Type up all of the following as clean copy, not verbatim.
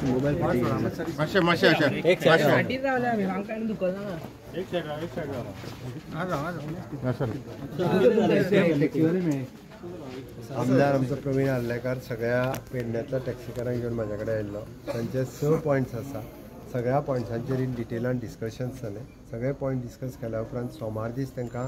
Mobile आमदार आमचो प्रवीण आर्लेकर सगळ्या पेडण्यातल्या टॅक्सीकारांक घेवन म्हाजे कडेन आयिल्लो. तांचे 6 पॉयंट्स आसा. सगळ्या पॉयंट्सांचेर इन डिटेलान डिस्कशन्स जाले. सगळे पॉयंट डिस्कस केल्या उपरांत सोमार दीस तांकां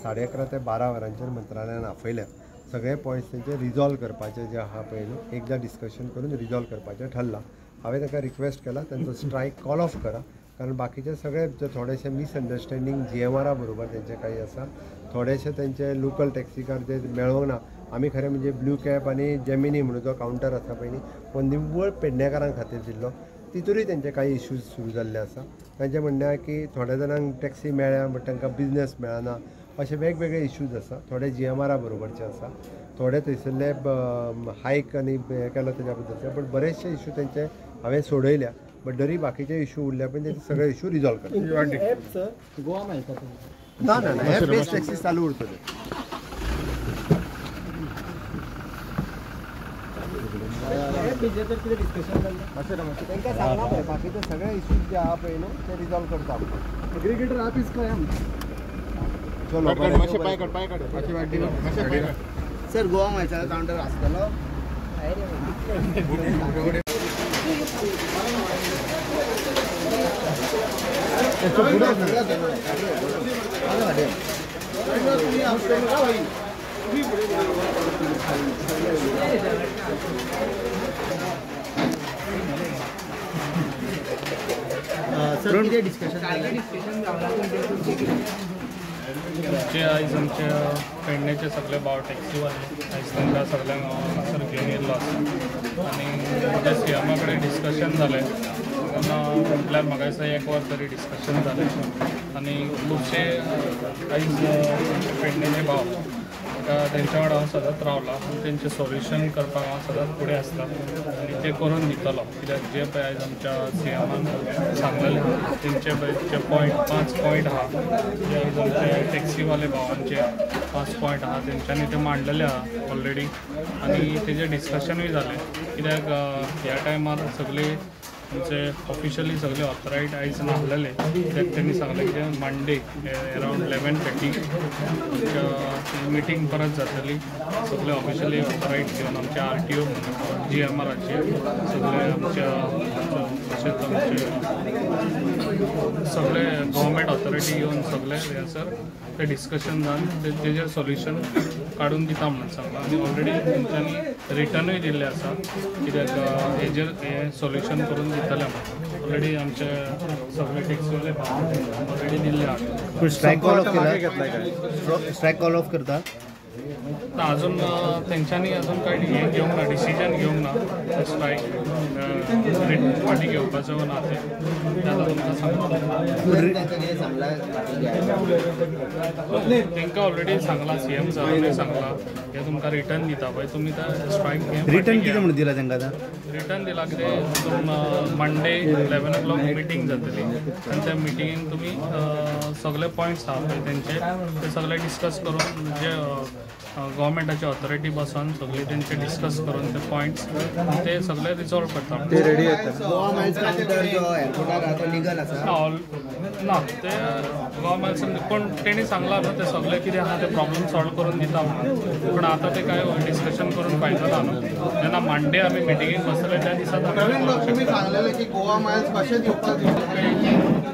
11:30 ते 12 वरांचेर मंत्रालयान आपयल्या. सगळे पॉयंट्स तेंचे रिजॉल्व करपाचे जे आहा पळय न्हू एकदां डिस्कशन करून रिजॉल्व करपाचें ठरलां. हांवें ताका रिक्वेस्ट केला तांचो स्ट्रायक कॉल ऑफ करा, कारण बाकीचे सगळे जे थोडेशे मिसअंडरस्टँडींग GMR बरोबर तेंचे काही आसा. थोडेशे तेंचे लोकल टॅक्सीकार जे मेळोंक ना. आमी खरें म्हणजे ब्लू कॅब आनी जेमिनी म्हणून जो कावंटर आसा पळय न्ही तो निव्वळ पेडणेकारां खातीर दिल्लो. तितूरूय तेंचे काही इश्यूज सुरू जाल्ले आसा. तांचें म्हणणें आसा की थोड्या जाणांक टॅक्सी मेळ्ळ्या बट तांकां बिजनेस मेळना. अशे वेगवेगळे इश्यूज आसा. थोडे GMR बरोबरचे आसा, थोडे थंयसरले हायक आनी हें केला तेज्या बद्दलचे. बट बरेचशे इश्यू तेंचे हांवें सोडयल्या. बट जरी बाकीचे इश्यू उरल्या पण ते सगळे इश्यू रिजॉल्व करता. गोवा मेळटा ना ना ना हे बेस्ट टॅक्सीस चालू उरतले. तांकां सांगला पळय बाकीचे सगळे इश्यूज जे आहा पळय न्हू ते रिजॉल्व करता. एग्रीगेटर ऑफिस काय सर गोवा मायचा काउंटर आसतलो. सर किती डिस्कशन आयज आमचे पेडण्याचे सगळे भाव टॅक्सीवाले आयज तांकां सगळ्यांक हांगासर घेवन येयल्लो आसा आनी जे CMA कडेन डिस्कशन जालें तेन्ना म्हटल्यार म्हाका दिसता 1 वर तरी डिस्कशन जालें आनी खुबशे आयज पेडण्याचे भाव तेंच्या वांगडा हांव सदांच रावला आनी तेंचें सोल्युशन करपाक हांव सदांच फुडें आसता आनी ते करून दितलो. कित्याक जे पळय आयज आमच्या CMAन सांगलेलें आहा तेंचे पळय जे 5 पॉयंट आहा जे आयज आमचे टॅक्सीवाले भावांचे 5 पॉयंट आहा तेंच्यांनी ते मांडलेले आहा ऑलरेडी आनी तेजें डिस्कशनूय जालें. कित्याक ह्या टायमार सगळे आमचे ऑफिशियली सगळे ऑथरायड आयज नासलेले. कित्याक तेणी सांगलें की मंडे अरावंड 11:30 मिटींग परत जातली. सगळे ऑफिशियली ऑथरायड घेवन आमचे RTO GMRचे सगळे आमच्या तशेंच आमचे सगळे गव्हर्मेंट ऑथॉरिटी येवन सगळे हेसर ते डिस्कशन जावन तेजेर सोल्युशन काडून दिता म्हणून सांगलां आनी ऑलरेडी तेंच्यांनी रिटर्नूय दिल्ले आसा. कित्याक हेजेर हे सोल्युशन करून दितले म्हणून ऑलरेडी आमचे सगळे टॅक्सीवाले ऑलरेडी दिल्ले आहा. स्ट्रायक कॉल ऑफ करता अजून तेंच्यांनी अजून काही हे घेवंक ना, डिसिजन घेवंक ना. स्ट्रायक फाटी घेवपाचो ना ते तुमकां तांकां ऑलरेडी सांगला CM साहेबांनी सांगला हे तुमकां रिटर्न दिता पळय तुमी ते स्ट्रायक रिटर्न कितें म्हणून दिला तांकां आतां रिटर्न दिला कितें मंडे 11 o'clock मिटींग जातली आनी त्या मिटिंगेन तुमी सगळे पॉयंट्स आहा पळय तेंचे ते सगळे डिस्कस करून जे गव्हर्मेंटाची ऑथॉरिटी बसून सगळे तेंचे डिस्कस करून ते पॉयंट्स ते सगळे रिजॉल्व करता. ते रेडी ना ते गव्हर्मेंट पण तेणी सांगला न्हू ते सगळे कितें आहा ते प्रॉब्लम सॉल्व करून दिता म्हणून. पण आतां ते काय डिस्कशन करून फायदो ना न्हू. जेन्ना मंडे आमी मिटिंगेक बसले त्या दिसा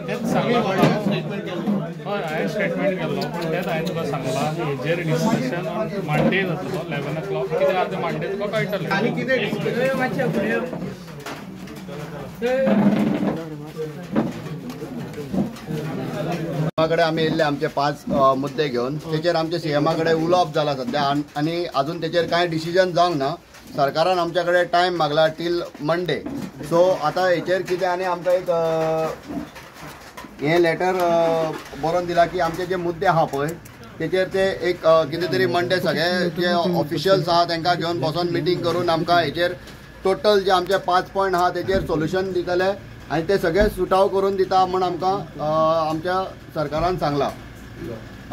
तेच सांगला. हय हांवें स्टेटमेंट केल्लो पूण तेच हांवें तुका सांगला हेजेर डिस्कशन मंडे जातलो 11 o'clock. कितें आहा तें मंडे तुका कळटलें. कडेन आमी येयल्ले आमचे 5 मुद्दे घेवन तेचेर आमचे CMA कडेन उलोवप जाला सध्या आनी अजून तेचेर कांय डिसिजन जावंक ना. सरकारान आमच्या कडेन टायम मागला टील मंडे. सो आतां हेचेर कितें आनी आमकां एक हे लेटर बरोवन दिला की आमचे जे मुद्दे आहा पळय तेचेर ते एक कितें तरी मंडे सगळे जे ऑफिशियल्स आहा तांकां घेवन बसोन मिटींग करून आमकां हेचेर टोटल जे आमचे 5 पॉयंट आहा तेचेर सोल्युशन दितले आनी ते सगळे सुटाव करून दिता म्हूण आमकां आमच्या सरकारान सांगला. ते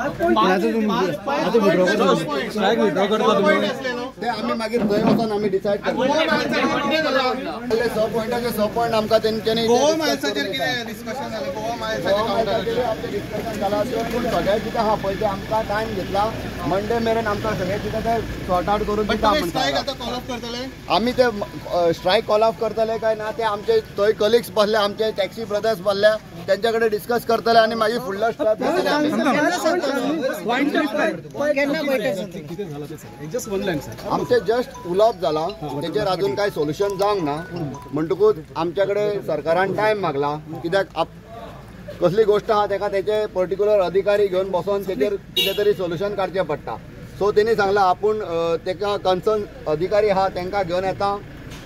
आम्ही मागीर थंय वचून आमी डिसायड करतले 6 पॉयंटाचे 6 पॉयंट आमकां तेंच्यांनी गोवा मायल्साचेर कितें डिस्कशन जालें गोवा मायल्साचेर डिस्कशन जालां पूण सगळें कितें आहा पळय तें आमकां टायम घेतला मंडे मेरेन आमकां सगळें कितें तें सॉर्ट आउट करून दिता म्हणटा आमी ते स्ट्रायक कॉल ऑफ करतले काय ना ते आमचे थंय कलिग्स बसले आमचे टॅक्सी ब्रदर्स बसले त्यांच्या कडेन डिस्कस करतले आनी मागीर फुडलो स्टेप आमचे जस्ट उलोवप जाला तेचेर अजून काय सोल्युशन जावंक ना म्हणटकूच आमच्या कडेन सरकारान टायम मागला कित्याक कसली गोष्ट आहा तेका तेचे पर्टिक्युलर अधिकारी घेवन बसोन तेचेर कितें तरी सोल्युशन काडचें पडटा सो तेणी सांगलां आपूण तेका कन्सर्न अधिकारी आहा तांकां घेवन येता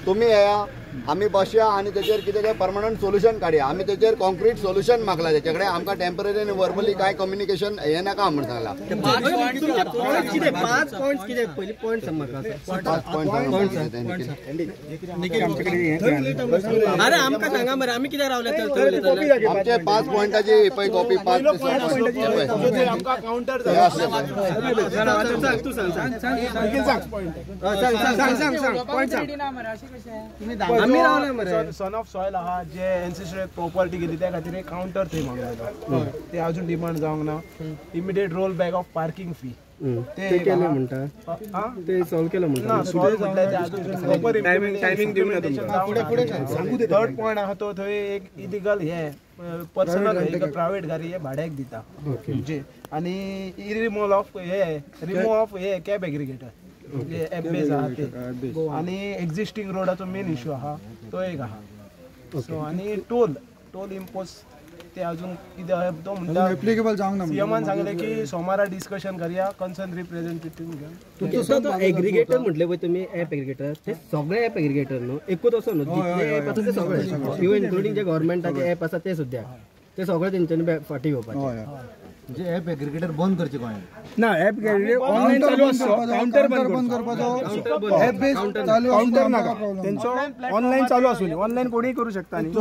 तुमी येया आमी बसया आनी तेचेर कितें तें परमनंट सोल्युशन काडया आमी तेचेर कॉन्क्रीट सोल्युशन मागला तेचे कडेन आमकां टेम्पररी आनी वर्बली काय कम्युनिकेशन हें नाका म्हणून सांगला 5 पॉइंट्स कितें पयली पॉइंट सांग म्हाका 5 पॉइंट अरे आमकां सांगा मरे आमी कित्याक रावले आमचे 5 पॉइंटाची पळय कॉपी 5 आमकां काउंटर तू सांग सन ऑफ सॉयल आहा जे एन्सेस्ट्रल प्रॉपर्टी गेली त्या खातीर एक काउंटर थंय मागलो ते अजून डिमांड जावंक ना immediate roll back of parking fee ते केलं म्हणटा ते सॉल्व केलं म्हणटा सॉल्व म्हटल्यार ते अजून प्रॉपर टायमिंग दिवंक ना तुमकां थर्ड पॉयंट आहा तो थंय एक इलिगल हे पर्सनल प्रायव्हेट गाडी हे भाड्याक दिता जे आनी रिमूव्हल ऑफ हे कॅब एग्रिगेटर एबेज आहा ते आनी एक्झिस्टिंग रोडाचो मेन इश्यू आहा तो एक आहा सो आनी टोल इम्पोज ते अजून कितें आहा तो म्हणटा एप्लिकेबल जावंक ना सीएमान सांगले की सोमारा डिस्कशन करया कन्सर्न रिप्रेझेंटेटिव्ह घेवन तो एग्रिगेटर म्हटले पळय तुमी ॲप एग्रिगेटर ते सगळे ॲप एग्रिगेटर न्हू एकूच असो न्हू जितले ॲप आसा ते सगळे इवन इन्क्लुडींग जे गव्हर्मेंटाचे ॲप आसा ते सुद्दां ते सगळे तेंच्यांनी फाटी घेवपाचे म्हणजे ॲप एग्रिगेटर बंद करचे गोंयांत ना ॲप ऑनलाईन चालू असतो काउंटर बंद करपाचो ॲप बेस काउंटर नाका तेंचो ऑनलाईन चालू आसूनी ऑनलाईन कोणीय करू शकता न्ही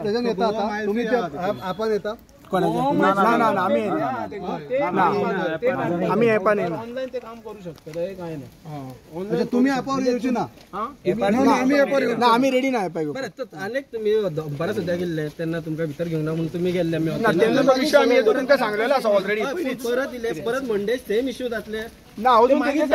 तेजन येता आता तुम्ही त्या ॲपान येता ना ना आम्ही ॲपान येना ऑनलाईन ते काम करू शकता काय नाही तुम्ही ॲपावर येवचे ना आम्ही रेडी ना ॲपा घेऊन अनेक तुम्ही दनपारा सुद्दां गेल्ले तेन्ना तुमकां भितर घेवंक ना म्हणून तुमी गेल्ले तेन्ना तो विशय आमी येतो तुमकां सांगलेलो आसा ऑलरेडी परत इले परत मंडे सेम इश्यू जातले ना अजून मागीर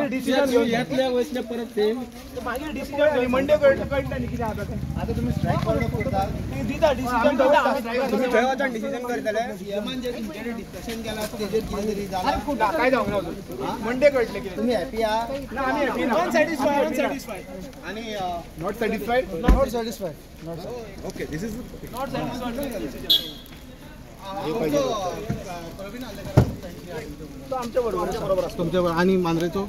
डिसिजन घेवन येतले वयतले परत सेम मागीर डिसिजन मंडे कळटा न्ही कितें जाता तें आता तुम्ही स्ट्राईक करता दिता डिसिजन तुम्ही थंय वचून डिसिजन करतले सीएमान जे तुमचे डिस्कशन केला तेजेर कितें तरी जालां काय जावंक ना अजून मंडे कळटले कितें तुम्ही हॅपी आहा ना आमी हॅपी ना अनसॅटिस्फाईड आणि not satisfied not satisfied okay this is not satisfied तो आमच्या बरोबर असतो तुमच्या बरोबर आणि मांद्रेचो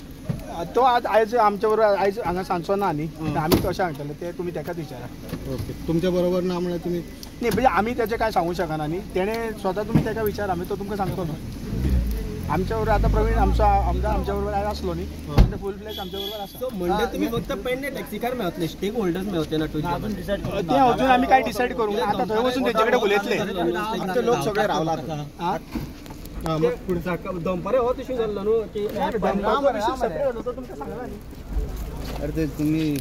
तो आयज आमच्या बरोबर आयज हांगा सांगचो ना न्ही आमी कशें सांगतले ते तुमी तेकाच विचारा ओके तुमच्या बरोबर ना म्हळ्यार तुम्ही न्ही म्हणजे आमी तेचें कांय सांगूंक शकना न्ही तेणे स्वता तुमी तेका विचारा आमी तो तुमकां सांगतो न्हू आमच्या बरोबर आतां प्रवीण आमचो आमदार आमच्या बरोबर आयज आसलो न्ही ते फूल फ्लेज आमच्या बरोबर आसा मंडे तुमी फक्त पेडणे टॅक्सीकार मेळटले स्टेक होल्डर्स मेळटले ना ते अजून आमी काय डिसायड करूंक ना आतां थंय वचून तेंचे कडेन उलयतले आमचे लोक सगळे रावला दनपारे हो इश्यू जाल्लो न्हू की तुमकां सांगला न्ही अरे ते तुम्ही